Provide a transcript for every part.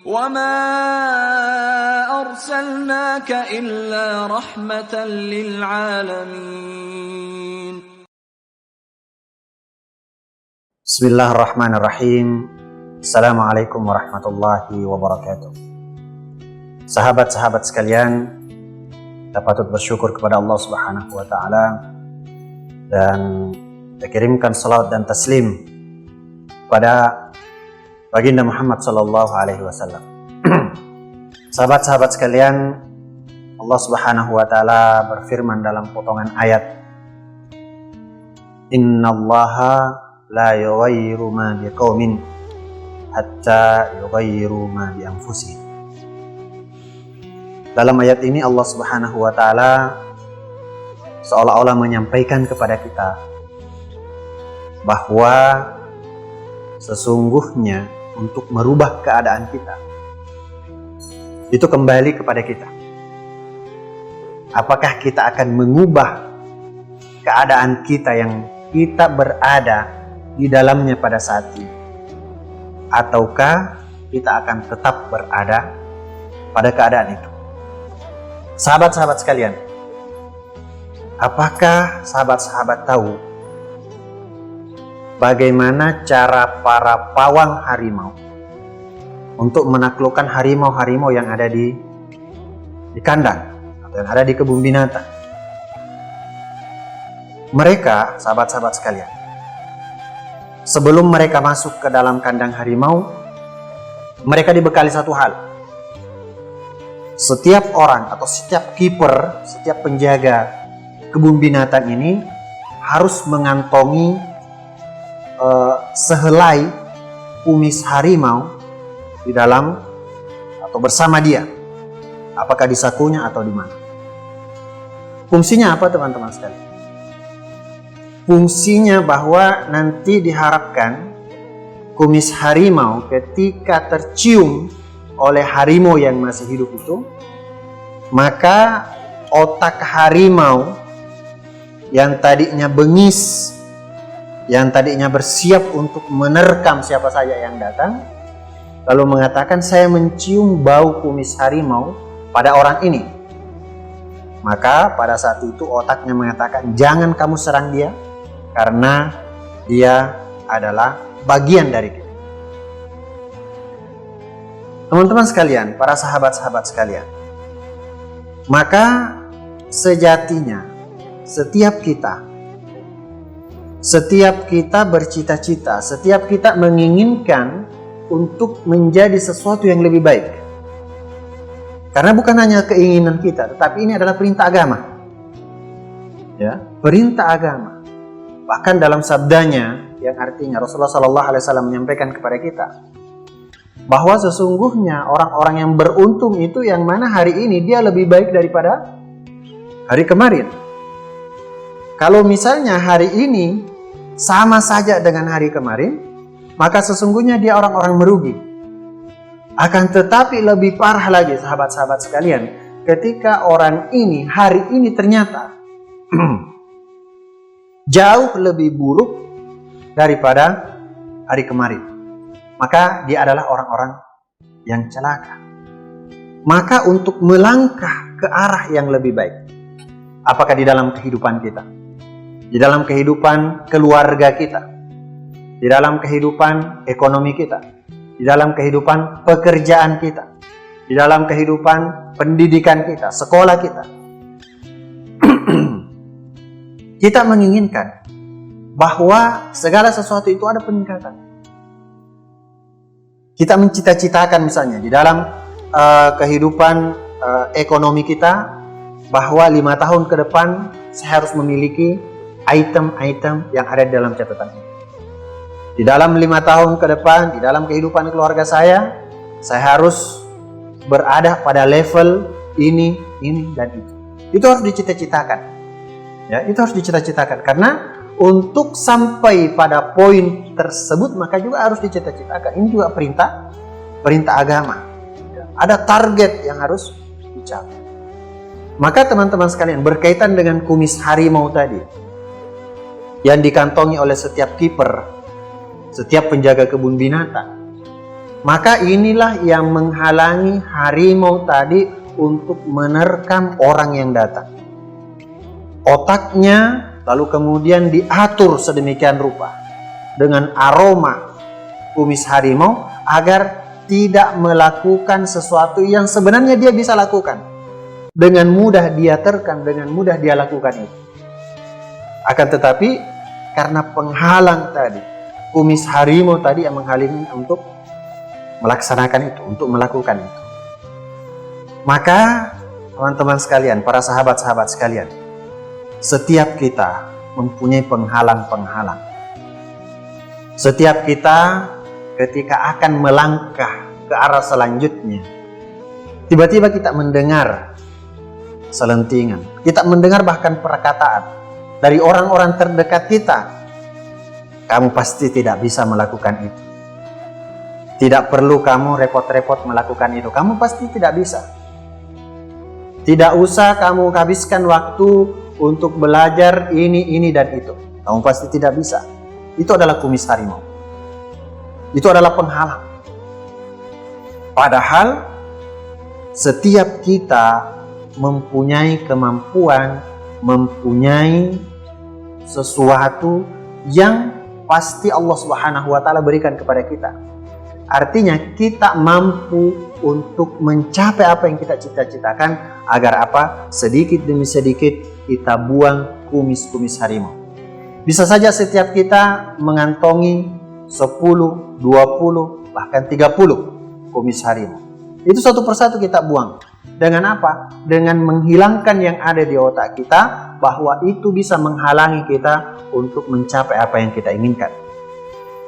وَمَا أَرْسَلْنَاكَ إِلَّا رَحْمَةً لِلْعَالَمِينَ. Bismillahirrahmanirrahim. Assalamualaikum warahmatullahi wabarakatuh. Sahabat-sahabat sekalian, kita patut bersyukur kepada Allah Subhanahu wa taala dan kita kirimkan salawat dan taslim kepada baginda Muhammad sallallahu alaihi wasallam. Sahabat-sahabat sekalian, Allah Subhanahu wa taala berfirman dalam potongan ayat, "Innallaha la yughayyiru ma biqaumin hatta yughayyiru ma bi anfusihim." Dalam ayat ini Allah Subhanahu wa taala seolah-olah menyampaikan kepada kita bahwa sesungguhnya untuk merubah keadaan kita itu kembali kepada kita. Apakah kita akan mengubah keadaan kita yang kita berada di dalamnya pada saat ini, ataukah kita akan tetap berada pada keadaan itu? Sahabat-sahabat sekalian, apakah sahabat-sahabat tahu bagaimana cara para pawang harimau untuk menaklukkan harimau-harimau yang ada di kandang atau yang ada di kebun binatang? Mereka, sahabat-sahabat sekalian, sebelum mereka masuk ke dalam kandang harimau, mereka dibekali satu hal. Setiap orang atau setiap kiper, setiap penjaga kebun binatang ini harus mengantongi sehelai kumis harimau di dalam atau bersama dia, apakah di sakunya atau di mana. Fungsinya apa, teman-teman sekalian? Fungsinya bahwa nanti diharapkan kumis harimau ketika tercium oleh harimau yang masih hidup itu, maka otak harimau yang tadinya bengis, yang tadinya bersiap untuk menerkam siapa saja yang datang, lalu mengatakan, "Saya mencium bau kumis harimau pada orang ini." Maka pada saat itu otaknya mengatakan, "Jangan kamu serang dia, karena dia adalah bagian dari kita." Teman-teman sekalian, para sahabat-sahabat sekalian, maka sejatinya setiap kita bercita-cita, setiap kita menginginkan untuk menjadi sesuatu yang lebih baik. Karena bukan hanya keinginan kita, tetapi ini adalah perintah agama. Ya, perintah agama. Bahkan dalam sabdanya yang artinya Rasulullah SAW menyampaikan kepada kita bahwa sesungguhnya orang-orang yang beruntung itu yang mana hari ini dia lebih baik daripada hari kemarin. Kalau misalnya hari ini sama saja dengan hari kemarin, maka sesungguhnya dia orang-orang merugi. Akan tetapi lebih parah lagi, sahabat-sahabat sekalian, ketika orang ini hari ini ternyata jauh lebih buruk daripada hari kemarin, maka dia adalah orang-orang yang celaka. Maka untuk melangkah ke arah yang lebih baik, apakah di dalam kehidupan kita, di dalam kehidupan keluarga kita, di dalam kehidupan ekonomi kita, di dalam kehidupan pekerjaan kita, di dalam kehidupan pendidikan kita, sekolah kita, kita menginginkan bahwa segala sesuatu itu ada peningkatan. Kita mencita-citakan misalnya di dalam kehidupan ekonomi kita bahwa 5 tahun ke depan saya harus memiliki item-item yang ada di dalam catatan ini. Di dalam 5 tahun ke depan, di dalam kehidupan keluarga saya harus berada pada level ini, dan itu. Itu harus dicita-citakan. Ya, itu harus dicita-citakan. Karena untuk sampai pada poin tersebut maka juga harus dicita-citakan. Ini juga perintah agama. Ya, ada target yang harus dicapai. Maka teman-teman sekalian, berkaitan dengan kumis harimau tadi yang dikantongi oleh setiap kiper, setiap penjaga kebun binatang, Maka inilah yang menghalangi harimau tadi untuk menerkam orang yang datang. Otaknya lalu kemudian diatur sedemikian rupa dengan aroma kumis harimau agar tidak melakukan sesuatu yang sebenarnya dia bisa lakukan. Dengan mudah dia terkam, dengan mudah dia lakukan itu. Akan tetapi karena penghalang tadi, kumis harimau tadi yang menghalangi untuk melaksanakan itu, untuk melakukan itu. Maka teman-teman sekalian, para sahabat-sahabat sekalian, setiap kita mempunyai penghalang-penghalang. Setiap kita ketika akan melangkah ke arah selanjutnya, tiba-tiba kita mendengar selentingan, kita mendengar bahkan perkataan dari orang-orang terdekat kita, kamu pasti tidak bisa melakukan itu. Tidak perlu kamu repot-repot melakukan itu, kamu pasti tidak bisa. Tidak usah kamu habiskan waktu untuk belajar ini dan itu, kamu pasti tidak bisa. Itu adalah kumis harimau. Itu adalah penghalang. Padahal setiap kita mempunyai kemampuan, mempunyai sesuatu yang pasti Allah Subhanahu wa taala berikan kepada kita. Artinya kita mampu untuk mencapai apa yang kita cita-citakan agar apa? Sedikit demi sedikit kita buang kumis-kumis harimau. Bisa saja setiap kita mengantongi 10, 20, bahkan 30 kumis harimau. Itu satu persatu kita buang. Dengan apa? Dengan menghilangkan yang ada di otak kita, bahwa itu bisa menghalangi kita untuk mencapai apa yang kita inginkan.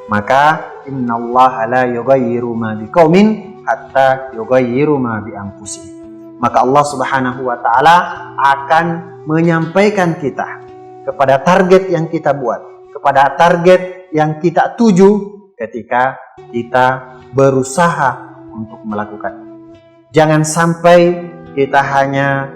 Maka innallaha la yughayyiru ma biqaumin hatta yughayyiru ma bi anfusihim. Maka Allah Subhanahu wa taala akan menyampaikan kita kepada target yang kita buat, kepada target yang kita tuju ketika kita berusaha untuk melakukan. Jangan sampai kita hanya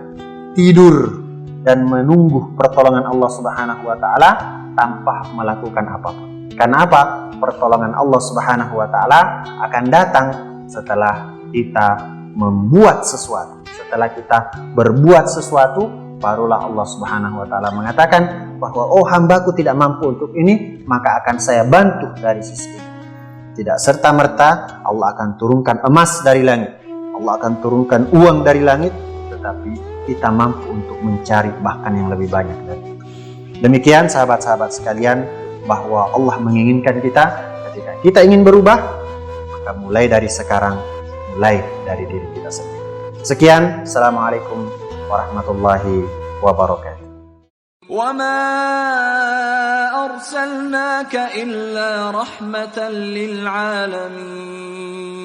tidur dan menunggu pertolongan Allah Subhanahu wa taala tanpa melakukan apapun. Karena apa? Pertolongan Allah Subhanahu wa taala akan datang setelah kita membuat sesuatu. Setelah kita berbuat sesuatu, barulah Allah Subhanahu wa taala mengatakan bahwa oh hambaku tidak mampu untuk ini, maka akan saya bantu dari sisi ini. Tidak serta-merta Allah akan turunkan emas dari langit, Allah akan turunkan uang dari langit, tetapi kita mampu untuk mencari bahkan yang lebih banyak dari itu. Demikian sahabat-sahabat sekalian, bahwa Allah menginginkan kita ketika kita ingin berubah, maka mulai dari sekarang, mulai dari diri kita sendiri. Sekian, Assalamualaikum warahmatullahi wabarakatuh. وَمَا أَرْسَلْنَاكَ إِلَّا رَحْمَةً لِلْعَالَمِينَ